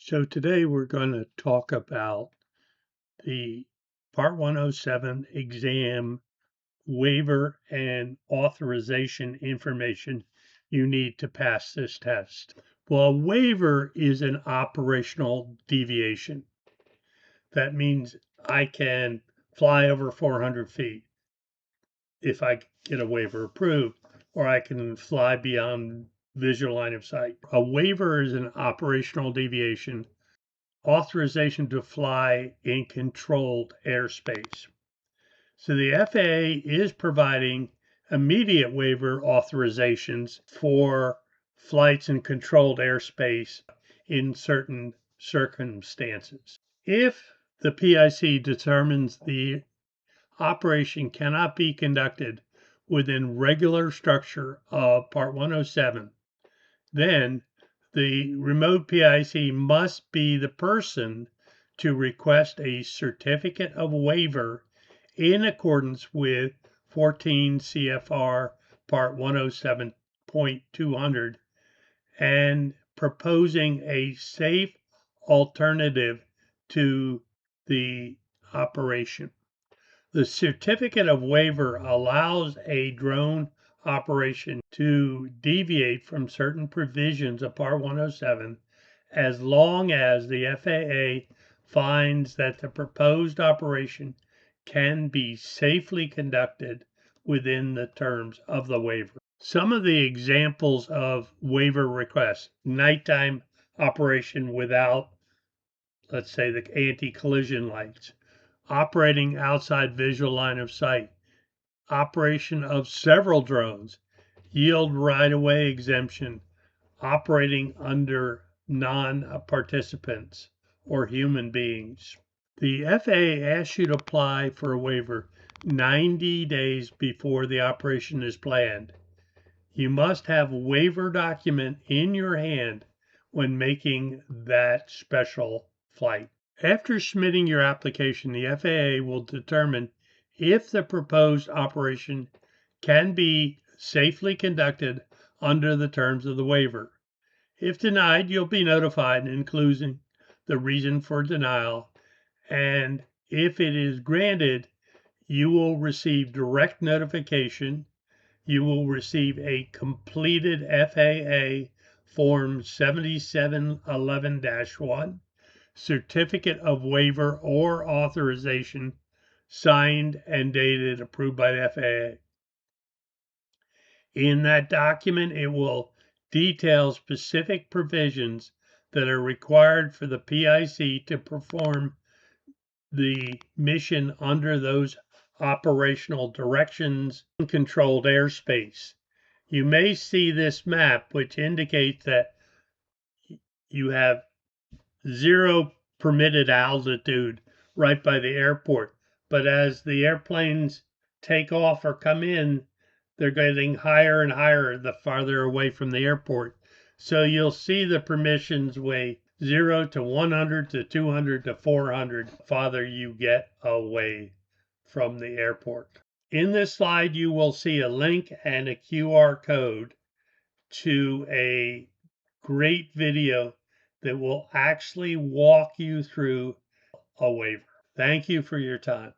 So today we're going to talk about the Part 107 exam waiver and authorization information you need to pass this test. Well, a waiver is an operational deviation. That means I can fly over 400 feet if I get a waiver approved, or I can fly beyond visual line of sight. A waiver is an operational deviation. Authorization to fly in controlled airspace. So the FAA is providing immediate waiver authorizations for flights in controlled airspace in certain circumstances. If the PIC determines the operation cannot be conducted within regular structure of Part 107, then the remote PIC must be the person to request a certificate of waiver in accordance with 14 CFR Part 107.200 and proposing a safe alternative to the operation. The certificate of waiver allows a drone operation to deviate from certain provisions of Part 107 as long as the FAA finds that the proposed operation can be safely conducted within the terms of the waiver. Some of the examples of waiver requests: nighttime operation without, let's say, the anti-collision lights, operating outside visual line of sight, operation of several drones, yield right-of-way exemption, operating under non-participants or human beings. The FAA asks you to apply for a waiver 90 days before the operation is planned. You must have a waiver document in your hand when making that special flight. After submitting your application, the FAA will determine if the proposed operation can be safely conducted under the terms of the waiver. If denied, you'll be notified, including the reason for denial, and if it is granted, you will receive direct notification. You will receive a completed FAA Form 7711-1 certificate of waiver or authorization, signed and dated, approved by the FAA. In that document, it will detail specific provisions that are required for the PIC to perform the mission under those operational directions in controlled airspace. You may see this map, which indicates that you have 0 permitted altitude right by the airport. But as the airplanes take off or come in, they're getting higher and higher the farther away from the airport. So you'll see the permissions weigh 0 to 100 to 200 to 400 farther you get away from the airport. In this slide, you will see a link and a QR code to a great video that will actually walk you through a waiver. Thank you for your time.